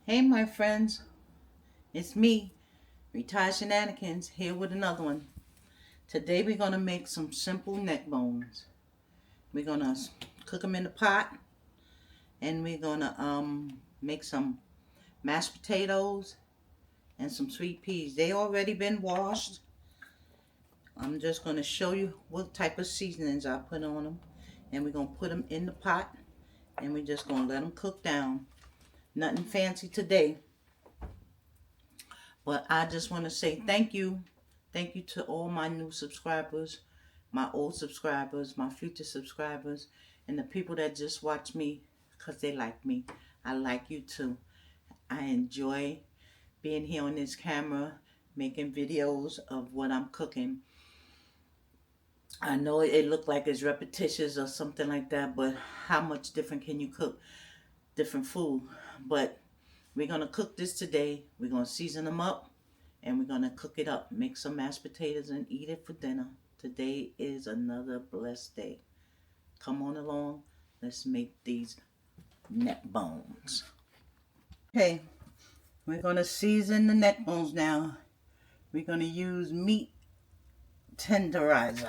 Hey my friends, it's me, Retired Shenanigans, here with another one. Today we're going to make some simple neck bones. We're going to cook them in the pot, and we're going to make some mashed potatoes and some sweet peas. They already been washed. I'm just going to show you what type of seasonings I put on them, and we're going to put them in the pot, and we're just going to let them cook down. Nothing fancy today. But I just want to say thank you. Thank you to all my new subscribers, my old subscribers, my future subscribers, and the people that just watch me because they like me. I like you too. I enjoy being here on this camera, making videos of what I'm cooking. I know it looked like it's repetitious or something like that, but how much different can you cook different food? But we're going to cook this today. We're going to season them up. And we're going to cook it up. Make some mashed potatoes and eat it for dinner. Today is another blessed day. Come on along. Let's make these neck bones. Okay. We're going to season the neck bones now. We're going to use meat tenderizer.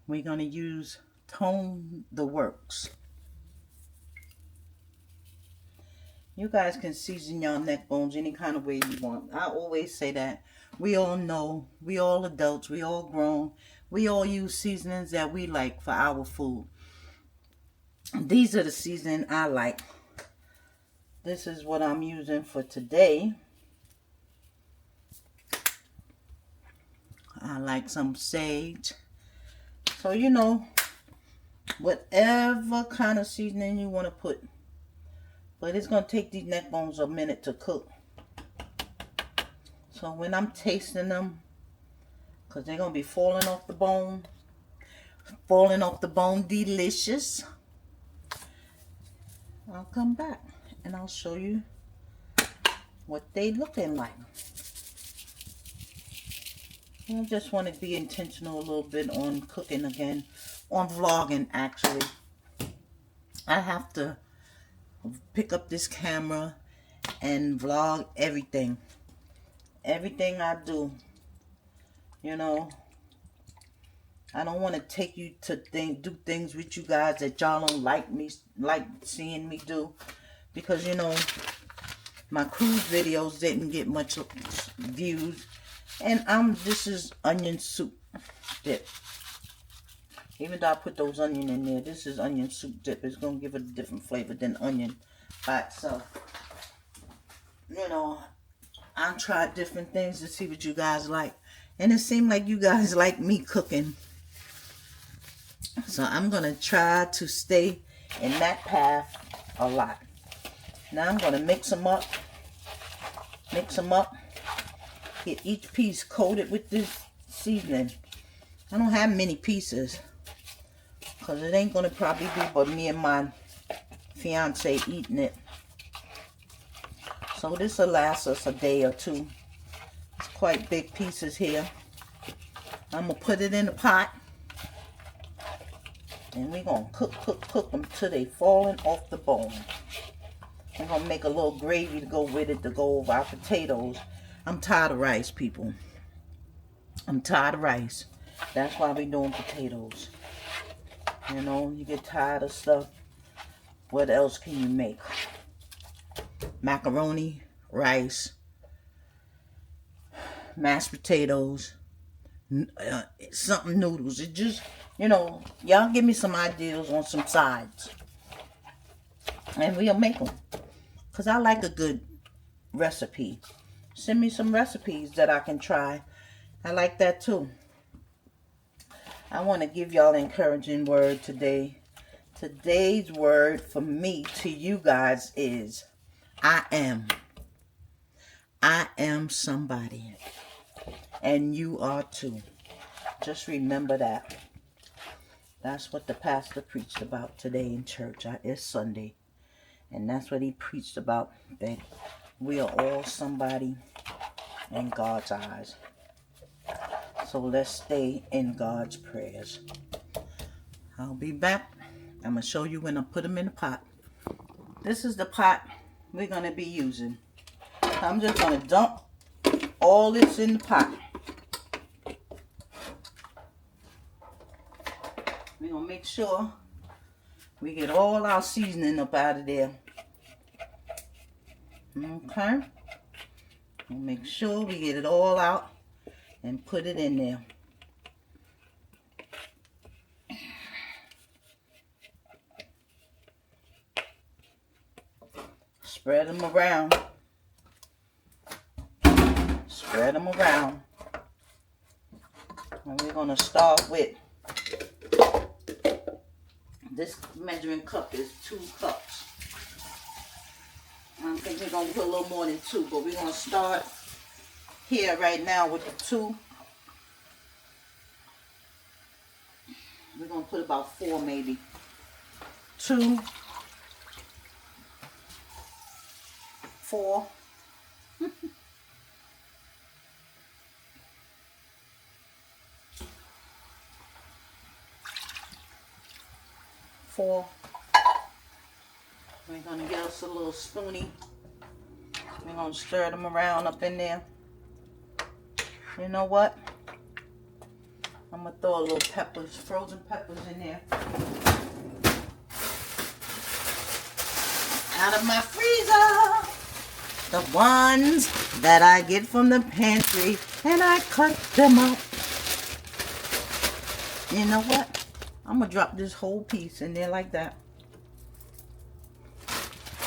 We're going to use Tone the Works. You guys can season your neck bones any kind of way you want. I always say that. We all know, we all adults, we all grown. We all use seasonings that we like for our food. These are the seasoning I like. This is what I'm using for today. I like some sage. So, you know, whatever kind of seasoning you want to put. But it's going to take these neck bones a minute to cook. So when I'm tasting them, because they're going to be falling off the bone, delicious, I'll come back and I'll show you what they looking like. I just want to be intentional a little bit on cooking again, on vlogging actually. I have to pick up this camera and vlog everything I do. You know, I don't want to take you to do things with you guys that y'all don't like seeing me do, because you know my cruise videos didn't get much views, and this is onion soup dip. Even though I put those onion in there, this is onion soup dip. It's going to give it a different flavor than onion by itself. You know, I tried different things to see what you guys like. And it seemed like you guys like me cooking. So I'm going to try to stay in that path a lot. Now I'm going to mix them up. Get each piece coated with this seasoning. I don't have many pieces, because it ain't going to probably be but me and my fiance eating it. So this will last us a day or two. It's quite big pieces here. I'm going to put it in the pot. And we're going to cook them till they falling off the bone. We're going to make a little gravy to go with it, to go over our potatoes. I'm tired of rice, people. I'm tired of rice. That's why we're doing potatoes. You know, you get tired of stuff. What else can you make? Macaroni, rice, mashed potatoes, something noodles. It just, you know, y'all give me some ideas on some sides, and we'll make them. Because I like a good recipe. Send me some recipes that I can try. I like that too. I want to give y'all an encouraging word today. Today's word for me to you guys is I am. I am somebody. And you are too. Just remember that. That's what the pastor preached about today in church. It's Sunday. And that's what he preached about. That we are all somebody in God's eyes. So let's stay in God's prayers. I'll be back. I'm going to show you when I put them in the pot. This is the pot we're going to be using. I'm just going to dump all this in the pot. We're going to make sure we get all our seasoning up out of there. Okay. We'll make sure we get it all out and put it in there. Spread them around. Spread them around. And we're going to start with, this measuring cup is 2 cups. I think we're going to put a little more than 2, but we're going to start here right now with the 2. We're going to put about 4 maybe. 2, 4. 4. We're going to get us a little spoonie. We're going to stir them around up in there. You know what? I'm going to throw a little peppers, frozen peppers in there. Out of my freezer. The ones that I get from the pantry. And I cut them up. You know what? I'm going to drop this whole piece in there like that.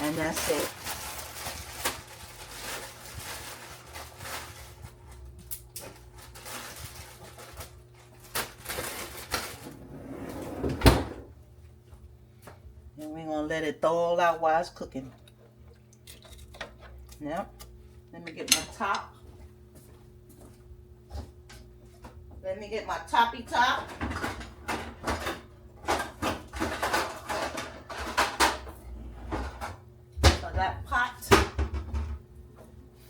And that's it. And we're going to let it thaw all out while it's cooking. Yep. Let me get my top. Let me get my toppy top. That pot,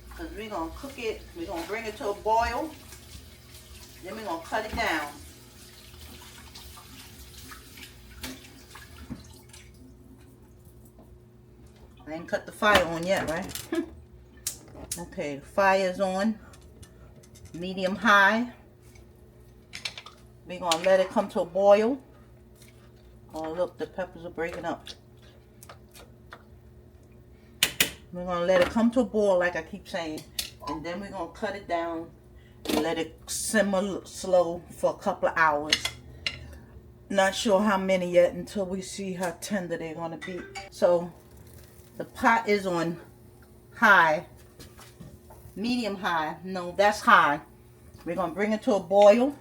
because we're going to cook it, we're going to bring it to a boil, then we're going to cut it down. I ain't cut the fire on yet, right? Okay, the fire's on, medium high. We're going to let it come to a boil. Oh look, the peppers are breaking up. We're going to let it come to a boil like I keep saying. And then we're going to cut it down and let it simmer slow for a couple of hours. Not sure how many yet until we see how tender they're going to be. So the pot is on high, medium high. No, that's high. We're going to bring it to a boil.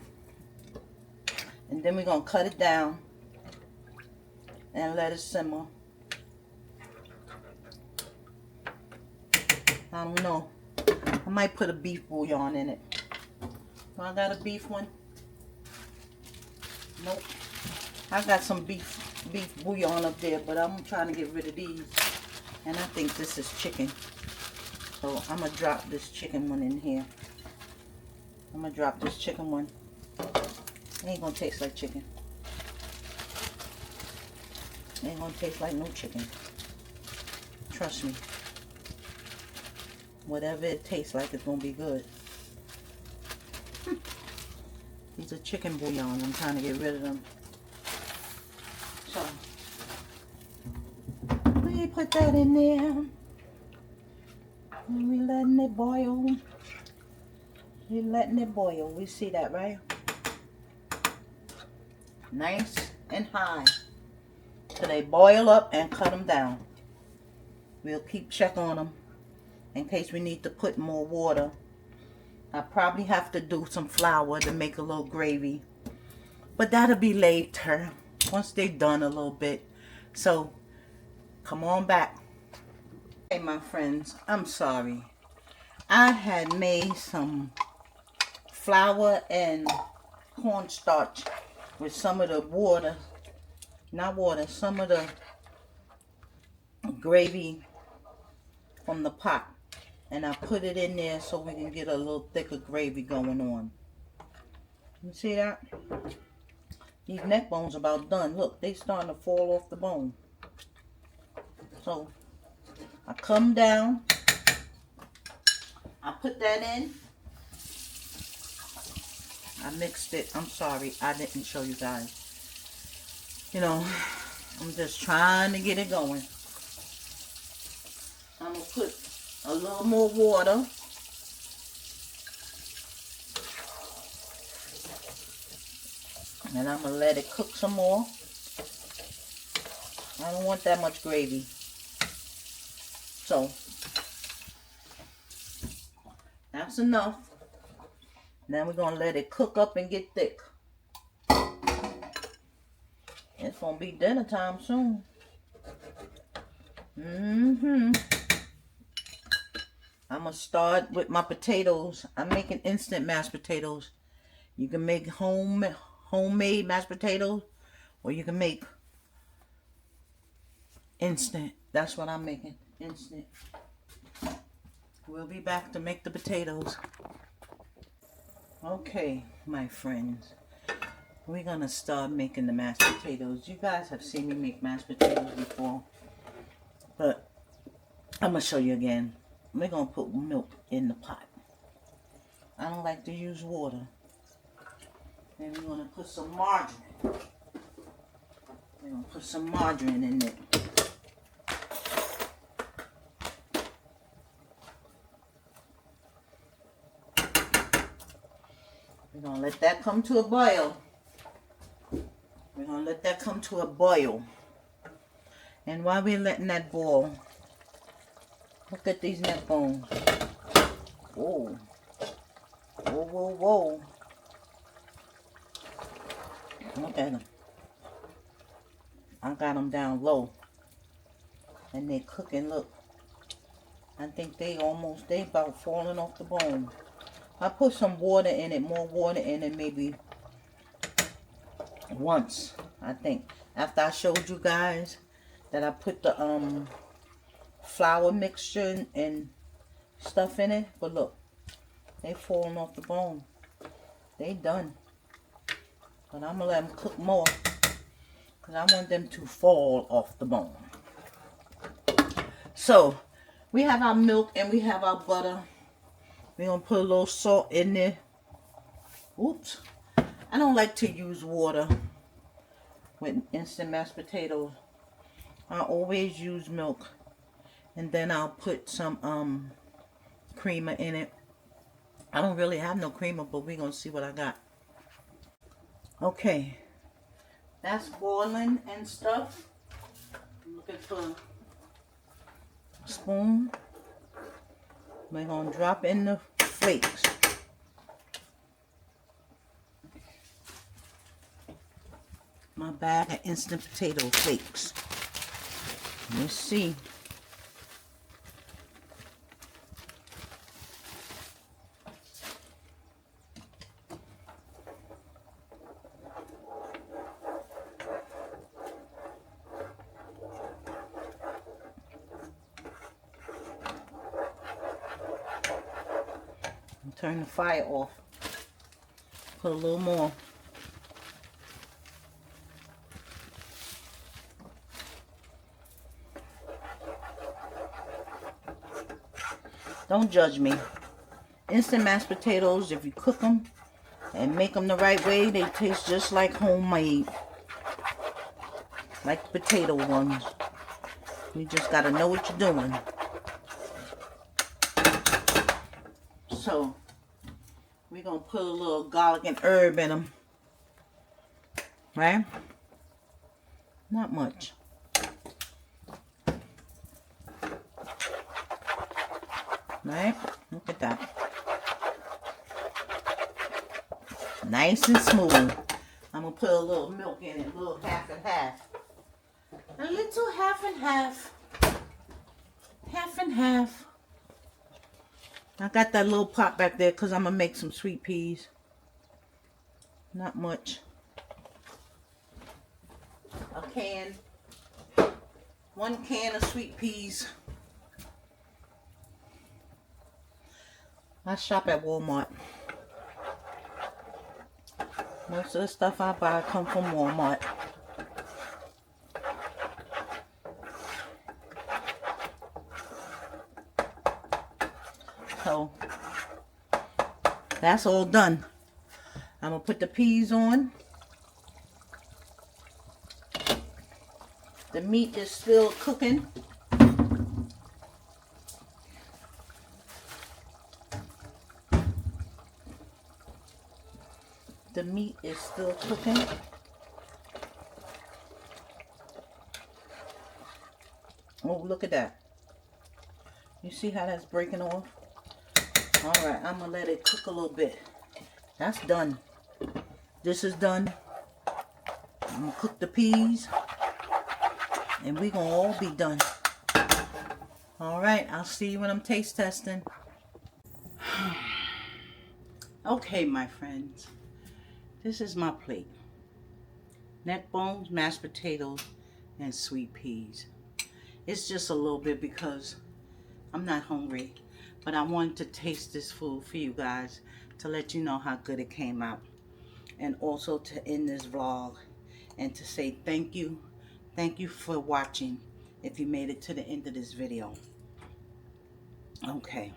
And then we're going to cut it down and let it simmer. I don't know. I might put a beef bouillon in it. I got a beef one. Nope. I got some beef bouillon up there, but I'm trying to get rid of these. And I think this is chicken. So I'm going to drop this chicken one in here. I'm going to drop this chicken one. It ain't going to taste like chicken. It ain't going to taste like no chicken. Trust me. Whatever it tastes like, it's going to be good. These are chicken bouillon. I'm trying to get rid of them. So, we put that in there. And we letting it boil. We letting it boil. We see that, right? Nice and high. So they boil up and cut them down. We'll keep check on them in case we need to put more water. I probably have to do some flour to make a little gravy. But that'll be later, once they're done a little bit. So, come on back. Hey, my friends, I'm sorry. I had made some flour and cornstarch with some of the water. Not water, some of the gravy from the pot. And I put it in there so we can get a little thicker gravy going on. You see that? These neck bones about done. Look, they starting to fall off the bone. So I come down. I put that in. I mixed it. I'm sorry, I didn't show you guys. You know, I'm just trying to get it going. I'm going to put a little more water. And I'm going to let it cook some more. I don't want that much gravy. So, that's enough. Then we're going to let it cook up and get thick. It's going to be dinner time soon. I'm going to start with my potatoes. I'm making instant mashed potatoes. You can make homemade mashed potatoes, or you can make instant. That's what I'm making. Instant. We'll be back to make the potatoes. Okay, my friends. We're going to start making the mashed potatoes. You guys have seen me make mashed potatoes before. But I'm going to show you again. We're going to put milk in the pot. I don't like to use water. Then we're going to put some margarine. We're going to put some margarine in it. We're going to let that come to a boil. We're going to let that come to a boil. And while we're letting that boil, look at these neck bones. Whoa. Whoa, whoa, whoa. Look at them. I got them down low. And they cooking, look. I think they about falling off the bone. I put some water in it, more water in it maybe once, I think. After I showed you guys that I put the flour mixture and stuff in it. But look, they falling off the bone. They done. But I'm going to let them cook more, because I want them to fall off the bone. So, we have our milk and we have our butter. We're going to put a little salt in there. Oops. I don't like to use water with instant mashed potatoes. I always use milk. And then I'll put some creamer in it. I don't really have no creamer, but we're going to see what I got. Okay. That's boiling and stuff. I'm looking for a spoon. We're going to drop in the flakes. My bag of instant potato flakes. Let's see. Turn the fire off. Put a little more. Don't judge me. Instant mashed potatoes, if you cook them and make them the right way, they taste just like homemade. Like the potato ones. You just gotta know what you're doing. So, we're going to put a little garlic and herb in them. Right? Not much. Right? Look at that. Nice and smooth. I'm going to put a little milk in it. A little half and half. A little half and half. Half and half. I got that little pot back there because I'm going to make some sweet peas. Not much. A can. 1 can of sweet peas. I shop at Walmart. Most of the stuff I buy come from Walmart. So that's all done. I'm gonna put the peas on. The meat is still cooking. The meat is still cooking. Oh, look at that. You see how that's breaking off? Alright, I'm going to let it cook a little bit. That's done. This is done. I'm going to cook the peas. And we're going to all be done. Alright, I'll see you when I'm taste testing. Okay, my friends. This is my plate. Neck bones, mashed potatoes, and sweet peas. It's just a little bit because I'm not hungry. But I wanted to taste this food for you guys to let you know how good it came out. And also to end this vlog and to say thank you. Thank you for watching if you made it to the end of this video. Okay.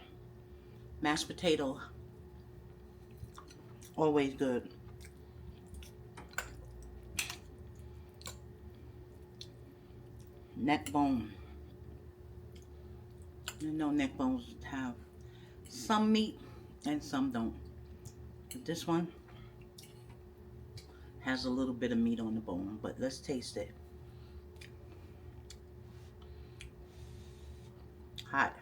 Mashed potato. Always good. Neck bone. You know neck bones have some meat and some don't. But this one has a little bit of meat on the bone, but let's taste it. Hot.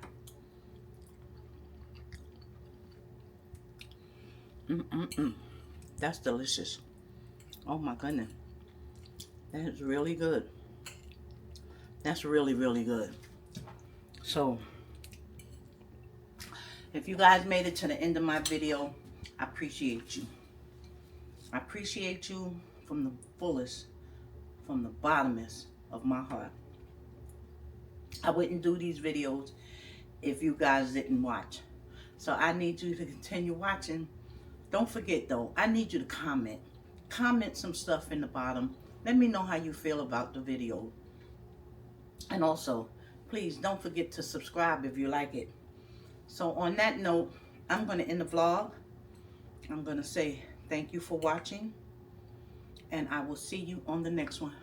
That's delicious. Oh my goodness. That is really good. That's really, really good. So, if you guys made it to the end of my video, I appreciate you. I appreciate you from the fullest, from the bottomest of my heart. I wouldn't do these videos if you guys didn't watch. So I need you to continue watching. Don't forget though, I need you to comment. Comment some stuff in the bottom. Let me know how you feel about the video. And also, please don't forget to subscribe if you like it. So on that note, I'm going to end the vlog. I'm going to say thank you for watching. And I will see you on the next one.